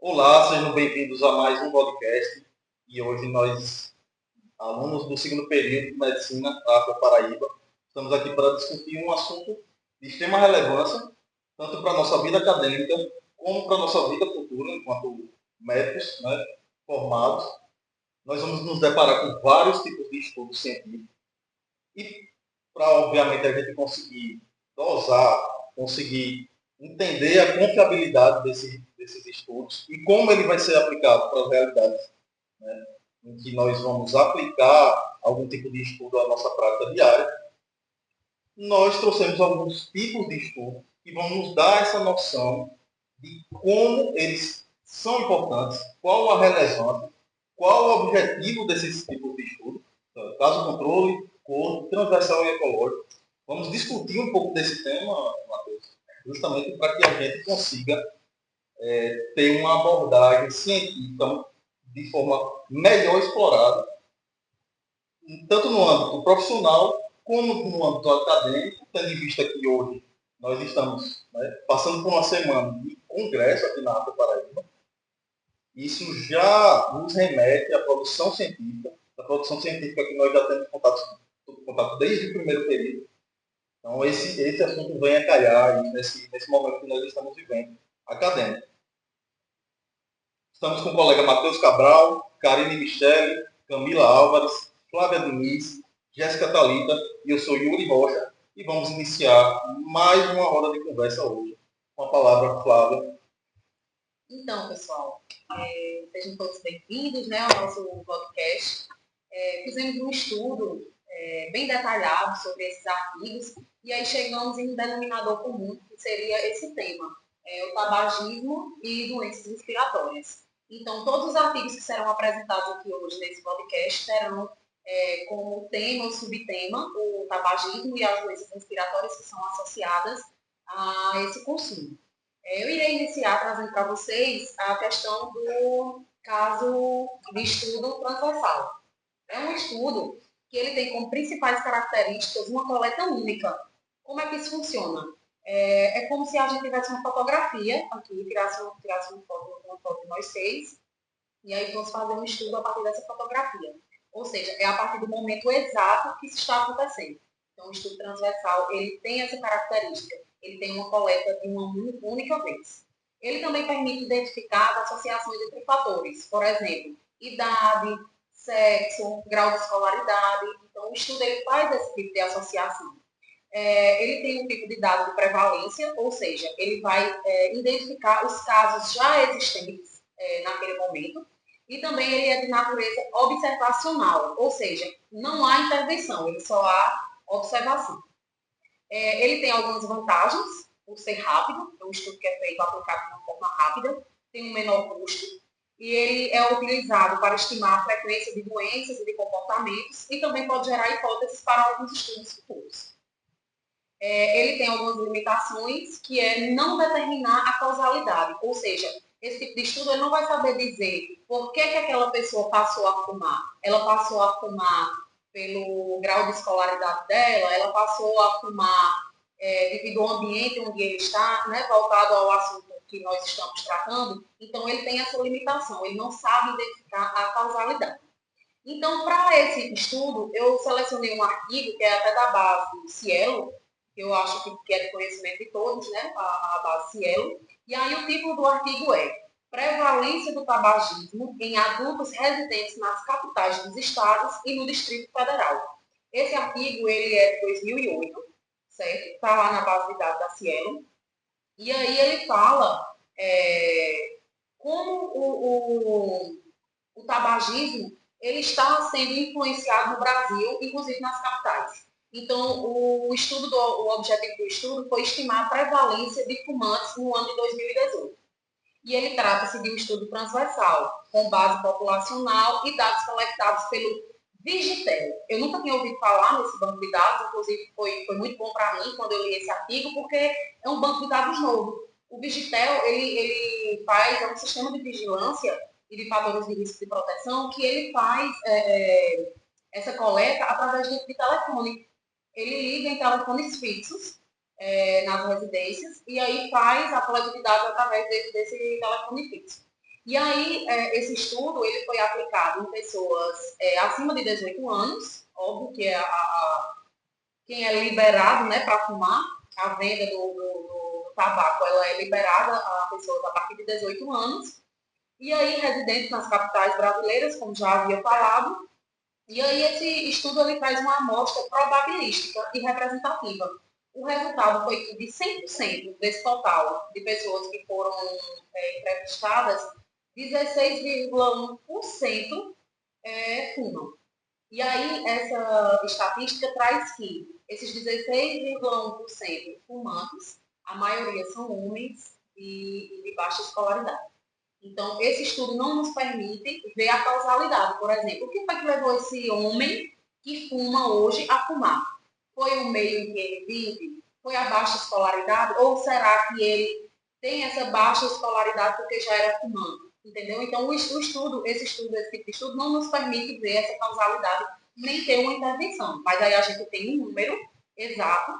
Olá, sejam bem-vindos a mais um podcast. E hoje nós, alunos do segundo período de Medicina da Paraíba, estamos aqui para discutir um assunto de extrema relevância, tanto para a nossa vida acadêmica, como para a nossa vida futura, enquanto médicos, né, formados. Nós vamos nos deparar com vários tipos de estudos científicos. E para, obviamente, a gente conseguir dosar, conseguir entender a confiabilidade desses estudos e como ele vai ser aplicado para as realidades, né, em que nós vamos aplicar algum tipo de estudo à nossa prática diária, nós trouxemos alguns tipos de estudo que vão nos dar essa noção de como eles são importantes, qual a relevância, qual o objetivo desses tipos de estudo, caso controle, corpo, transversal e ecológico. Vamos discutir um pouco desse tema, Matheus, justamente para que a gente consiga ter uma abordagem científica de forma melhor explorada, tanto no âmbito profissional como no âmbito acadêmico, tendo em vista que hoje nós estamos, né, passando por uma semana de congresso aqui na Paraíba. Isso já nos remete à produção científica, a produção científica que nós já temos contato desde o primeiro período. Então, esse assunto vem a calhar nesse momento que nós estamos vivendo, acadêmico. Estamos com o colega Matheus Cabral, Karine Michele, Camila Álvares, Flávia Diniz, Jéssica Talita e eu sou Yuri Rocha e vamos iniciar mais uma roda de conversa hoje. Com a palavra, Flávia. Então, pessoal, sejam todos bem-vindos, né, ao nosso podcast. Fizemos um estudo bem detalhado sobre esses artigos e aí chegamos em um denominador comum, que seria esse tema, o tabagismo e doenças respiratórias. Então, todos os artigos que serão apresentados aqui hoje nesse podcast terão como tema ou subtema o tabagismo e as doenças respiratórias que são associadas a esse consumo. Eu irei iniciar trazendo para vocês a questão do caso de estudo transversal. É um estudo que ele tem como principais características uma coleta única. Como é que isso funciona? É como se a gente tivesse uma fotografia aqui, tirasse uma foto de nós seis, e aí vamos fazer um estudo a partir dessa fotografia. Ou seja, é a partir do momento exato que isso está acontecendo. Então, o estudo transversal, ele tem essa característica. Ele tem uma coleta de uma única vez. Ele também permite identificar as associações entre fatores. Por exemplo, idade, sexo, grau de escolaridade. Então, o estudo ele faz esse tipo de associação. Ele tem um tipo de dado de prevalência, ou seja, ele vai identificar os casos já existentes naquele momento, e também ele é de natureza observacional, ou seja, não há intervenção, ele só há observação. Ele tem algumas vantagens, por ser rápido, é um estudo que é feito aplicado de uma forma rápida, tem um menor custo, e ele é utilizado para estimar a frequência de doenças e de comportamentos, e também pode gerar hipóteses para alguns estudos futuros. Ele tem algumas limitações, que é não determinar a causalidade, ou seja, esse tipo de estudo ele não vai saber dizer por que aquela pessoa passou a fumar. Ela passou a fumar pelo grau de escolaridade dela, ela passou a fumar devido ao ambiente onde ele está, né, voltado ao assunto que nós estamos tratando. Então, ele tem essa limitação, ele não sabe identificar a causalidade. Então, para esse estudo, eu selecionei um artigo que é até da base Cielo, que eu acho que é de conhecimento de todos, né, a base Cielo. E aí o título do artigo é Prevalência do tabagismo em adultos residentes nas capitais dos estados e no Distrito Federal. Esse artigo ele é de 2008, certo? Está lá na base de dados da Cielo. E aí ele fala como o tabagismo ele está sendo influenciado no Brasil, inclusive nas capitais. Então, o objetivo do estudo foi estimar a prevalência de fumantes no ano de 2018. E ele trata-se de um estudo transversal, com base populacional e dados coletados pelo Vigitel. Eu nunca tinha ouvido falar nesse banco de dados, inclusive foi muito bom para mim quando eu li esse artigo, porque é um banco de dados novo. O Vigitel, ele faz um sistema de vigilância e de fatores de risco de proteção que ele faz essa coleta através de telefone. Ele liga em telefones fixos nas residências e aí faz a coleta de dados através desse telefone fixo. E aí, esse estudo ele foi aplicado em pessoas acima de 18 anos, óbvio que quem é liberado, né, para fumar, a venda do tabaco, ela é liberada a pessoas a partir de 18 anos, e aí residentes nas capitais brasileiras, como já havia falado, e aí esse estudo ele traz uma amostra probabilística e representativa. O resultado foi que de 100% desse total de pessoas que foram entrevistadas, 16,1% fumam. E aí essa estatística traz que esses 16,1% fumantes, a maioria são homens de baixa escolaridade. Então, esse estudo não nos permite ver a causalidade. Por exemplo, o que foi que levou esse homem que fuma hoje a fumar? Foi o meio em que ele vive? Foi a baixa escolaridade? Ou será que ele tem essa baixa escolaridade porque já era fumante? Entendeu? Então, esse tipo de estudo não nos permite ver essa causalidade nem ter uma intervenção. Mas aí a gente tem um número exato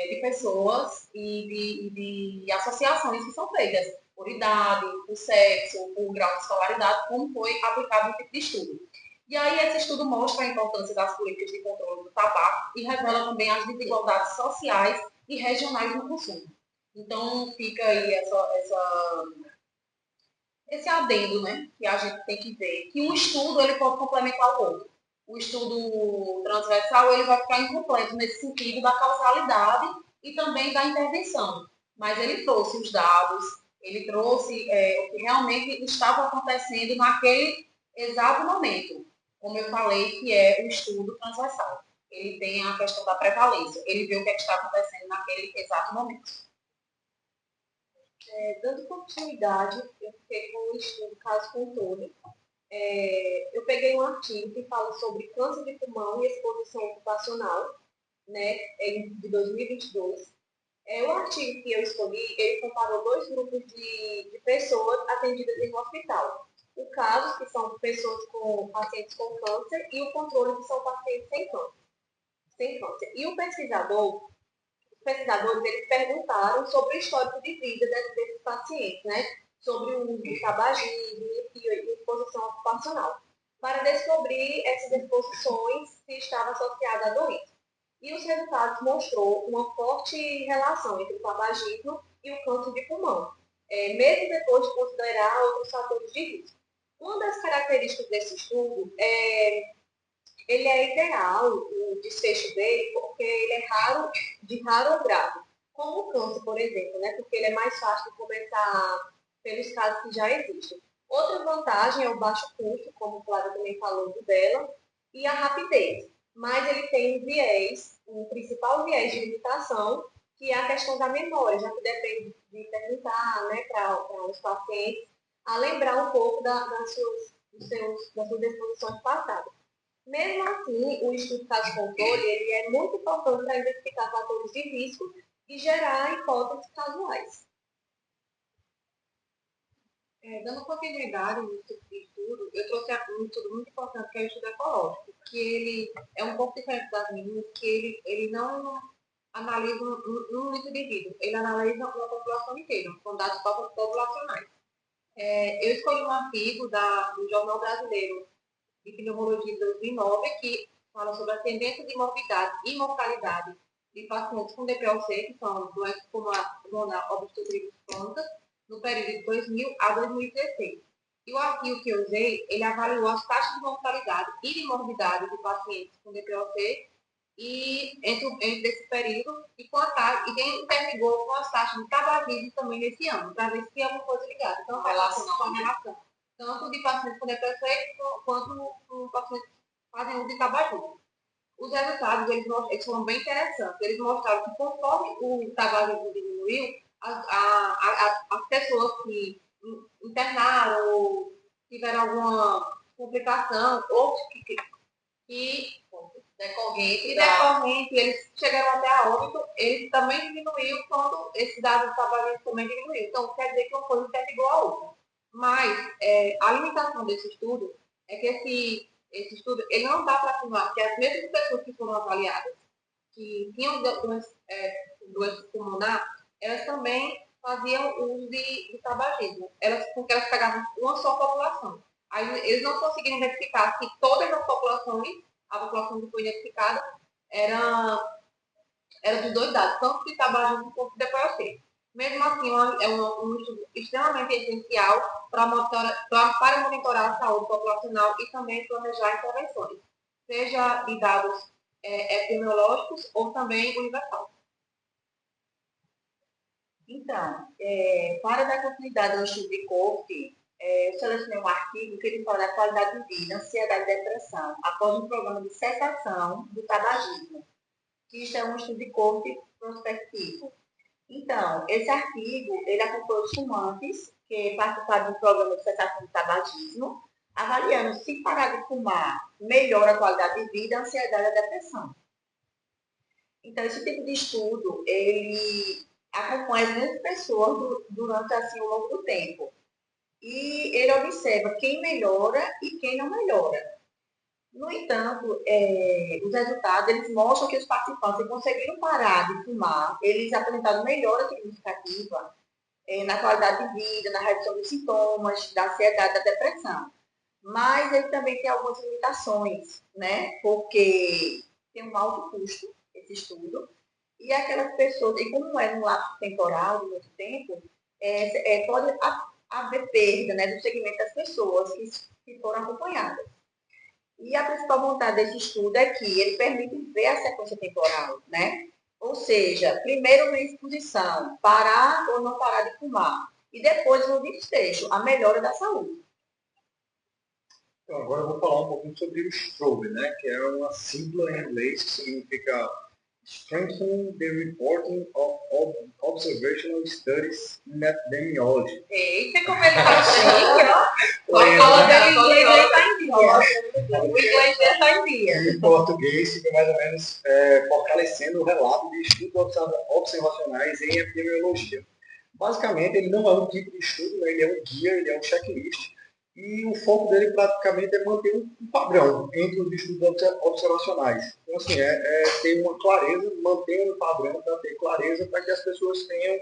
de pessoas e de associações que são feitas por idade, por sexo, por grau de escolaridade, como foi aplicado no tipo de estudo. E aí esse estudo mostra a importância das políticas de controle do tabaco e revela também as desigualdades sociais e regionais no consumo. Então fica aí esse adendo, né, que a gente tem que ver, que um estudo ele pode complementar o outro. O estudo transversal ele vai ficar incompleto nesse sentido da causalidade e também da intervenção. Mas ele trouxe os dados, ele trouxe o que realmente estava acontecendo naquele exato momento. Como eu falei, que é o estudo transversal. Ele tem a questão da prevalência, ele vê o que está acontecendo naquele exato momento. Dando continuidade, eu fiquei com o estudo caso controle. Eu peguei um artigo que fala sobre câncer de pulmão e exposição ocupacional, né, de 2022. O artigo que eu escolhi, ele comparou dois grupos de pessoas atendidas em um hospital. O caso, que são pessoas com pacientes com câncer, e o controle, que são pacientes sem câncer. E os pesquisadores eles perguntaram sobre o histórico de vida desses pacientes, né? Sobre o uso de tabagismo e exposição ocupacional, para descobrir essas exposições se estavam associadas à doença. E os resultados mostrou uma forte relação entre o tabagismo e o câncer de pulmão, mesmo depois de considerar outros fatores de risco. Uma das características desse estudo ele é ideal, o desfecho dele, porque ele é de raro ou grave. Como o câncer, por exemplo, né? Porque ele é mais fácil de começar pelos casos que já existem. Outra vantagem é o baixo custo, como o Flávio também falou dela, e a rapidez. Mas ele tem um principal viés de limitação, que é a questão da memória, já que depende de perguntar, né, para os pacientes a lembrar um pouco das suas exposições passadas. Mesmo assim, o estudo caso-controle ele é muito importante para identificar fatores de risco e gerar hipóteses casuais. Dando continuidade no estudo, eu trouxe um estudo muito importante, que é o estudo ecológico, que ele é um pouco diferente das meninas, que ele não analisa um único indivíduo, ele analisa uma população inteira, com dados populacionais. Eu escolhi um artigo do Jornal Brasileiro de Pneumologia de 2009, que fala sobre a tendência de morbidade e mortalidade de pacientes com DPOC, que são doenças pulmonar obstrutivas crônicas, no período de 2000 a 2016. E o artigo que eu usei, ele avaliou as taxas de mortalidade e de morbidade de pacientes com DPOC e entre esse período e interligou com as taxas de tabagismo também nesse ano, para ver se tem alguma coisa ligada. Então, a relação tanto de pacientes com DPOC quanto com pacientes que fazem uso de tabagismo. Os resultados eles foram bem interessantes. Eles mostraram que conforme o tabagismo diminuiu, as pessoas que internaram ou tiveram alguma complicação ou que decorrente, eles chegaram até a óbito, eles também diminuiu quando esse dado do tabagismo também diminuiu. Então, quer dizer que uma coisa interligou a outra. Mas a limitação desse estudo é que esse estudo ele não dá para afirmar que as mesmas pessoas que foram avaliadas, que tinham doença pulmonar, elas também faziam uso de tabagismo. Porque elas pegavam uma só população. Aí eles não conseguiram identificar que todas as populações, a população que foi identificada, era dos dois dados, tanto de tabagismo quanto de DPOC. Mesmo assim, um estudo extremamente essencial para monitorar a saúde populacional e também planejar intervenções, seja de dados epidemiológicos ou também universal. Então, para dar continuidade ao estudo de corte, eu selecionei um artigo que ele fala da qualidade de vida, ansiedade e depressão, após um programa de cessação do tabagismo, que isto é um estudo de corte prospectivo. Então, esse artigo, ele acompanhou os fumantes que participaram do programa de cessação do tabagismo, avaliando se parar de fumar melhora a qualidade de vida, a ansiedade e a depressão. Então, esse tipo de estudo, ele acompanha as mesmas pessoas durante assim, o longo do tempo. E ele observa quem melhora e quem não melhora. No entanto, os resultados eles mostram que os participantes conseguiram parar de fumar, eles apresentaram melhora significativa na qualidade de vida, na redução dos sintomas, da ansiedade, da depressão. Mas ele também tem algumas limitações, né? Porque tem um alto custo esse estudo. E aquelas pessoas, e como é num lapso temporal, de muito tempo, pode haver perda, né, do segmento das pessoas que foram acompanhadas. E a principal vontade desse estudo é que ele permite ver a sequência temporal, né? Ou seja, primeiro na exposição, parar ou não parar de fumar. E depois no desfecho, a melhora da saúde. Então, agora eu vou falar um pouquinho sobre o STROBE, né? Que é uma sigla em inglês que significa Strengthening the Reporting of Observational Studies in Epidemiology. Eita, como ele tá chique, ó. O inglês está em dia. O inglês está em dia. Em português, fica mais ou menos fortalecendo o relato de estudos observacionais em epidemiologia. Basicamente, ele não é um tipo de estudo, né? Ele é um guia, ele é um checklist. E o foco dele praticamente é manter um padrão entre os estudos observacionais. Então, assim, ter uma clareza, manter um padrão para ter clareza, para que as pessoas tenham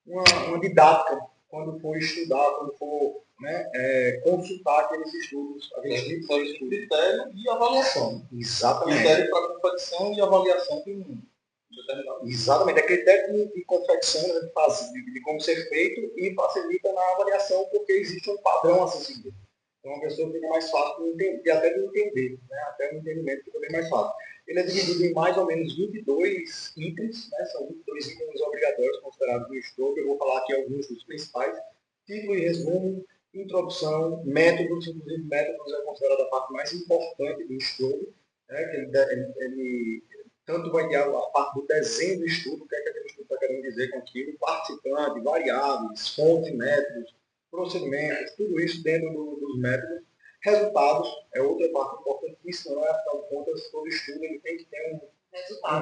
uma didática quando for estudar, quando for, né, consultar aqueles estudos. Critério e avaliação. Exatamente. Critério para confecção e avaliação de um determinado. Exatamente. É critério de confecção, né, de como ser feito e facilita na avaliação, porque existe um padrão a ser seguido. Então a pessoa fica mais fácil de entender, até de entender, né? Até o entendimento fica bem mais fácil. Ele é dividido em mais ou menos 22 itens, né? São 22 itens obrigatórios considerados no estudo. Eu vou falar aqui alguns dos principais. Título e resumo, introdução, métodos, inclusive métodos é considerada a parte mais importante do estudo, né? Que ele tanto vai guiar a parte do desenho do estudo, o que é que aquele estudo está querendo dizer com aquilo, participante, variáveis, fontes, métodos, procedimentos, tudo isso dentro dos métodos. Resultados é outra parte importantíssima, né? Afinal de contas, todo estudo ele tem que ter um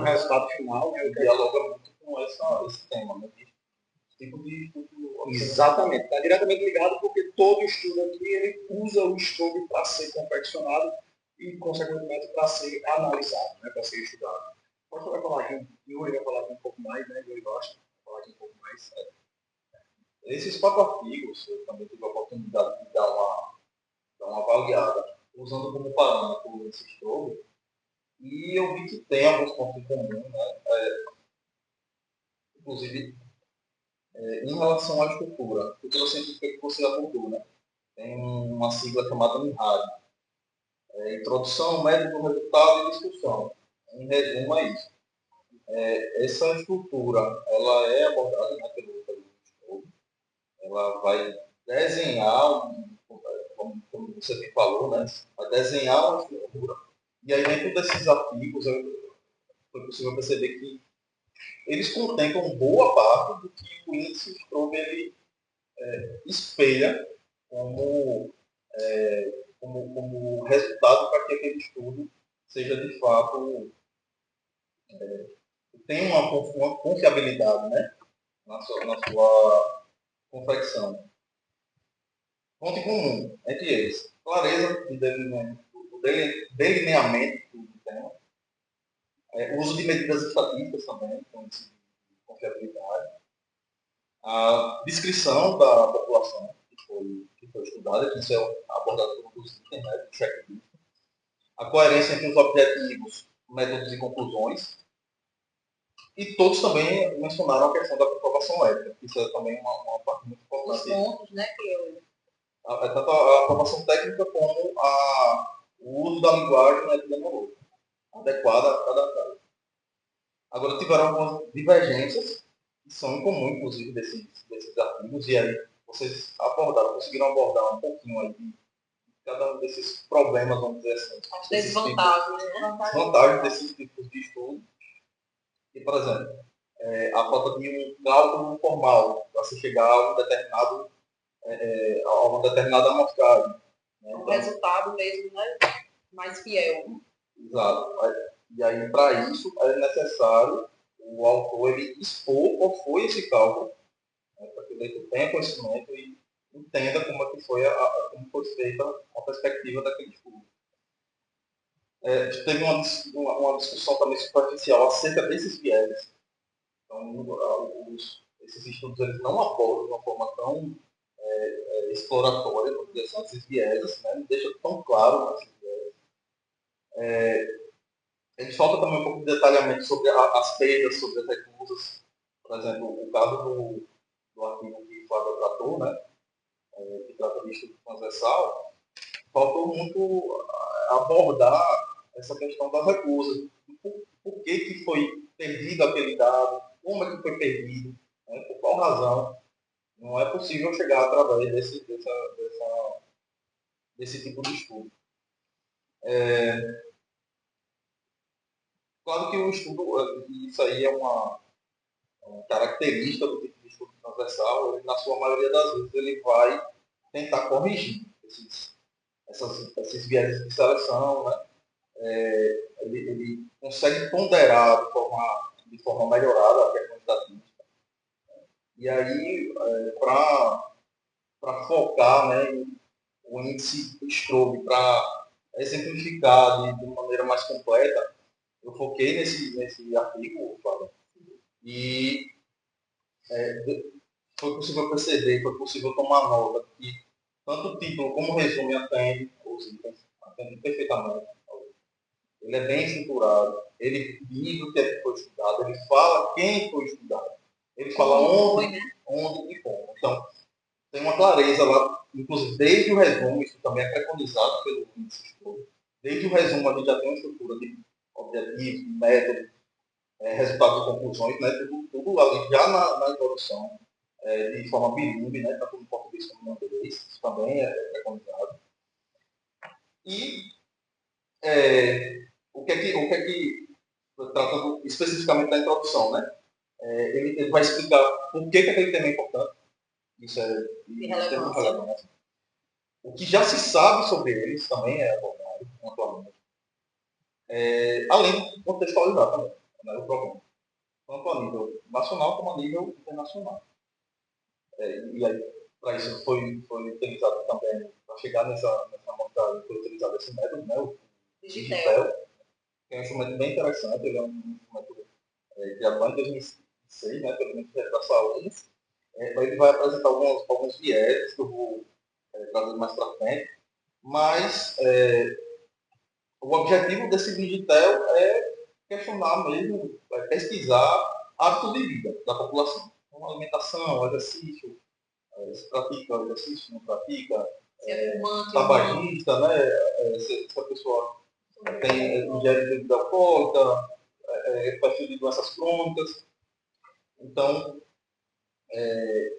resultado final. Né? Dialoga muito com esse tema, né? Tipo de estudo. Exatamente, está diretamente ligado porque todo estudo aqui ele usa o estudo para ser confeccionado e, consequentemente, para ser analisado, né? Para ser estudado. Você vai falar aqui, Yuri vai falar aqui um pouco mais, né? Yuri Rocha vai falar aqui um pouco mais. Esses 4 artigos, eu também tive a oportunidade de dar uma avaliada, usando como parâmetro esse estudo, e eu vi que tem alguns pontos em comum, né? Inclusive, em relação à estrutura científica que você abordou, né? Tem uma sigla chamada NIHAD. Introdução, método, resultado e discussão. Em resumo, é isso. Essa estrutura, ela é abordada, né, pelo estudo. Ela vai desenhar, como você bem falou, né? Vai desenhar uma estrutura. E aí, dentro desses artigos, foi possível perceber que eles contemplam boa parte do que o índice Strobe ele espelha como resultado para que aquele estudo seja de fato tenha uma confiabilidade, né, na sua confecção. Ponto comum entre eles: clareza do delineamento do tema, uso de medidas estatísticas também, com confiabilidade, a descrição da população que foi estudada, que isso é abordado por um dos itens, né, do checklist, a coerência entre os objetivos, métodos e conclusões, e todos também mencionaram a questão da comprovação ética, que isso é também uma parte muito Os importante. pontos, né, que eu... Tanto a aprovação técnica como o uso da linguagem, né, epidemiológica, adequada a cada caso. Agora, tiveram algumas divergências, que são incomuns, inclusive, desses artigos, e aí vocês conseguiram abordar um pouquinho aí de cada um desses problemas, vamos dizer assim. As desvantagens, né? Vantagens desses tipos de estudo. E, por exemplo, a falta de um cálculo formal para se chegar a uma determinada amostragem. Né? O resultado mesmo, né? Mais fiel. Exato. E aí, para isso, é necessário o autor ele expor qual foi esse cálculo, né, para que o leitor tenha conhecimento e entenda como é que foi como foi feita a perspectiva daquele estudo. Teve uma discussão também superficial acerca desses vieses. Então, esses estudos eles não abordam de uma forma tão exploratória, vamos dizer assim, esses vieses, né? Não deixa tão claro esses vieses. Ele falta também um pouco de detalhamento sobre as perdas, sobre as recusas. Por exemplo, o caso do artigo que o Flávio tratou, né? Que trata de estudo transversal, faltou muito abordar essa questão das recusas. Por que foi perdido aquele dado? Como é que foi perdido? Né? Por qual razão? Não é possível chegar através desse tipo de estudo. Claro que o estudo, isso aí é uma característica do tipo de estudo transversal, ele, na sua maioria das vezes ele vai tentar corrigir esses viéses de seleção, né? Ele consegue ponderar de forma melhorada a questão estatística. E aí, para focar, né, o índice Strobe, para exemplificar de maneira mais completa, eu foquei nesse artigo, Flávio, e foi possível perceber, foi possível tomar nota que tanto o título como o resumo atende os itens, atende perfeitamente. Ele é bem estruturado, ele diz o que é que foi estudado, ele fala quem foi estudado, ele fala onde e como. Então, tem uma clareza lá, inclusive desde o resumo, isso também é preconizado pelo índice. Desde o resumo a gente já tem uma estrutura de objetivos, método, resultados e conclusões, né? Tudo ali já na introdução, de forma bilíngue, né? Tanto no português como no inglês, isso também é preconizado. E o que é que tratando especificamente da introdução, né? Ele vai explicar por que aquele tema é importante. Isso é de relevância. O que já se sabe sobre eles também é abordado atualmente. Além de contextualizar também, né, o problema. Tanto a nível nacional como a nível internacional. E aí, para isso foi utilizado também, para chegar nessa montagem, foi utilizado esse método, né, o Digitel, que é um instrumento bem interessante, ele é um instrumento criado em 2006, né, pelo Ministério da Saúde. Ele vai apresentar alguns viés que eu vou trazer mais para frente, mas o objetivo desse Digitel é questionar mesmo, pesquisar hábitos de vida da população. Então, alimentação, exercício, se pratica exercício, não pratica, tabagista, né? Se a pessoa tem ingere bebida alcoólica, perfil de doenças crônicas. Então,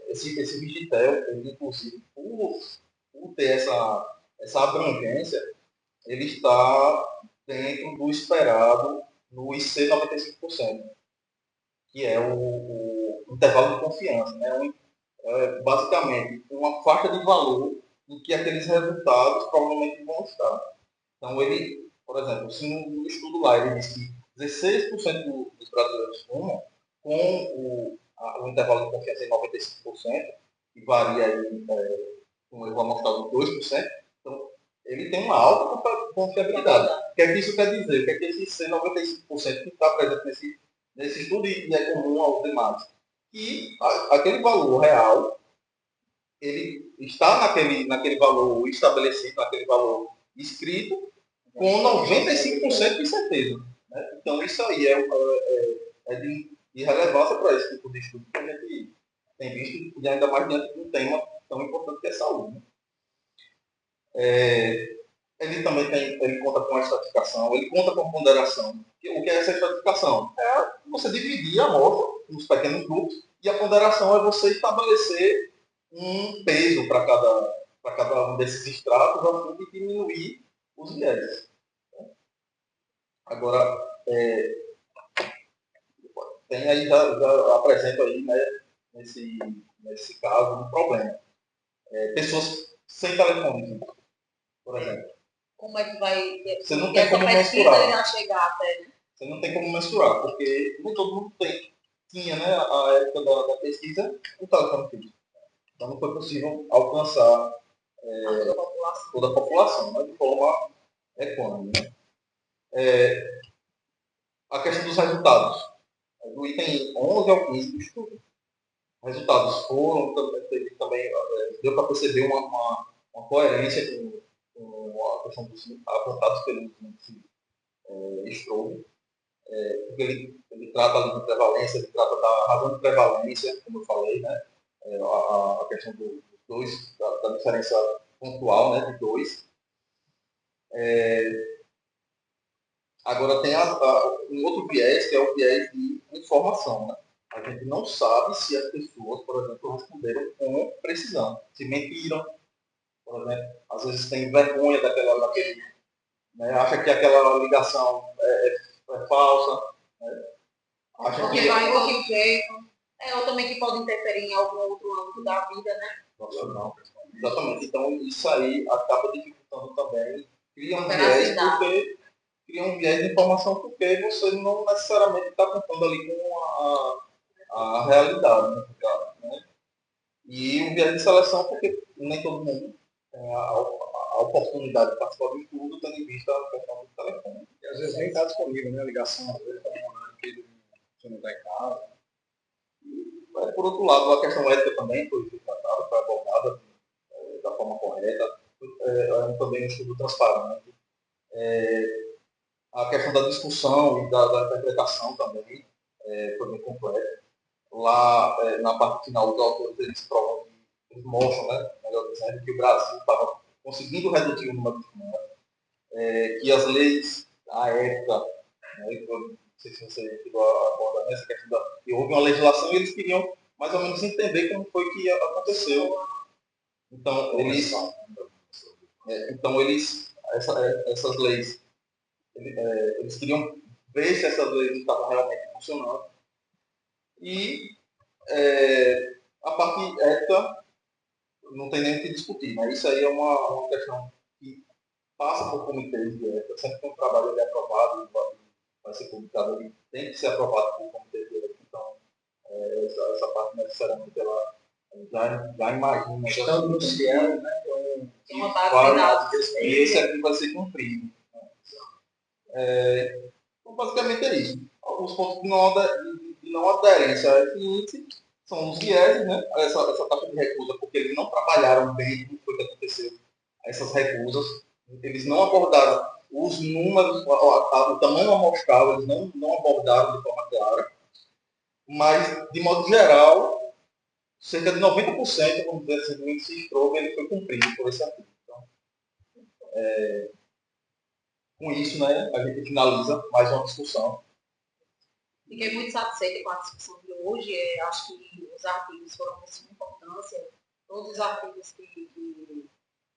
esse Vigitel, ele, inclusive, por ter essa abrangência, ele está dentro do esperado no IC 95%, que é o intervalo de confiança, né? Basicamente uma faixa de valor em que aqueles resultados provavelmente vão estar. Então, ele, por exemplo, se no estudo lá ele diz que 16% dos brasileiros fumam, com o intervalo de confiança em 95%, que varia aí com o erro amostrado de 2%, então ele tem uma alta confiabilidade. O que é que isso quer dizer? O que é que esse 95% que está presente nesse estudo e é comum aos demais? E aquele valor real, ele está naquele valor estabelecido, naquele valor escrito, com 95% de certeza. Né? Então, isso aí é de relevância para esse tipo de estudo que a gente tem visto, e ainda mais diante de um tema tão importante que é saúde. Né? Ele também ele conta com a estratificação, ele conta com ponderação. O que é essa estratificação? É você dividir a amostra nos pequenos grupos, e a ponderação é você estabelecer um peso para cada um desses estratos, a fim de diminuir os vieses. Agora, tem aí, já apresento aí, né, nesse caso, um problema. Pessoas sem telefone, por exemplo. Como é que vai... Você não tem como mensurar. Já chegar até, né? Você não tem como mensurar, porque nem todo mundo tinha, né, a época da pesquisa, o telefone fixo. Então não foi possível alcançar toda a população, né, de forma econômica. Né? A questão dos resultados. Do item 11 ao 15 do estudo. Resultados foram, também deu para perceber uma coerência com a questão dos apontados pelo Strobe. Porque ele trata ali de prevalência, ele trata da razão de prevalência, como eu falei, né? A questão dos dois, da diferença pontual, né, de dois. Agora tem um outro viés, que é o viés de informação. Né? A gente não sabe se as pessoas, por exemplo, responderam com precisão, se mentiram, por exemplo, às vezes tem vergonha daquele, né? Acha que aquela ligação é falsa, né? Acha porque que vai outro jeito. Ou também que pode interferir em algum outro âmbito da vida, né? Não. Exatamente. Então, isso aí acaba dificultando também. Cria um viés de informação porque você não necessariamente está contando ali com a realidade, né? E o viés de seleção porque nem todo mundo tem a oportunidade de participar do estudo, tendo em vista a questão do telefone. E às vezes nem está disponível, né? A ligação, às vezes, que você não está em casa. Por outro lado, a questão ética também foi tratada, foi abordada da forma correta, também um estudo transparente. A questão da discussão e da interpretação também foi bem completa. Lá, na parte final, os autores eles mostram, né, melhor dizendo, que o Brasil estava conseguindo reduzir o número de mortes, que as leis, à época, né, não sei se você chegou a abordar nessa questão, que houve uma legislação e eles queriam mais ou menos entender como foi que aconteceu. Então, essas leis, eles queriam ver se essas leis estavam realmente funcionando. E a parte ética não tem nem o que discutir, mas isso aí é uma questão que passa por comitês de ética. Sempre que um trabalho é aprovado, vai ser publicado, ele tem que ser aprovado por comitê de ética. Então, essa parte necessariamente ela já imagina. Estando no cielo, né? Tem uma base de dados. E esse aqui vai ser cumprido. Então, basicamente é isso. Alguns pontos de não aderência a esse índice são os vieses, né? Essa taxa de recusa, porque eles não trabalharam bem o que foi que aconteceu. Essas recusas, eles não abordaram os números, o tamanho amostral, eles não abordaram de forma clara. Mas, de modo geral, cerca de 90%, vamos dizer assim, do índice Strobe, ele foi cumprido por esse artigo. Então, com isso, né, a gente finaliza mais uma discussão. Fiquei muito satisfeita com a discussão de hoje. Acho que os artigos foram de suma importância. Todos os artigos que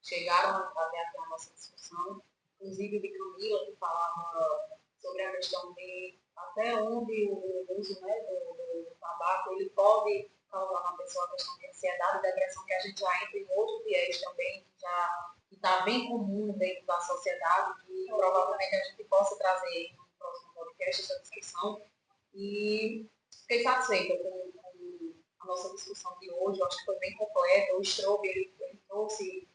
chegaram até aqui a nossa discussão, inclusive de Camila, que falava sobre a questão de até onde o uso, né, do tabaco ele pode causar na pessoa a questão de ansiedade e depressão, que a gente já entra em outro viés também, que está bem comum dentro da sociedade, que provavelmente a gente possa trazer no próximo podcast essa discussão. E fiquei satisfeita com a nossa discussão de hoje. Eu acho que foi bem completa. O Strobe ele trouxe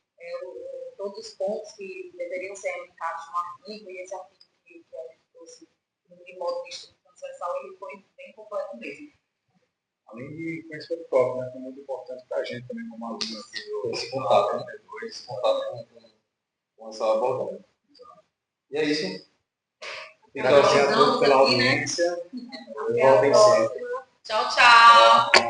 todos os pontos que deveriam ser elencados no artigo, e esse artigo que a gente trouxe de modo de estudo transversal, ele foi bem completo mesmo. Além de conhecimento próprio, né? Que é muito importante para a gente também, como aluno aqui. Esse contato, né? Esse contato com essa abordagem. E é isso. Agradecer a todos pela Aqui, né? audiência. Até a Voltem próxima. sempre. Tchau, tchau.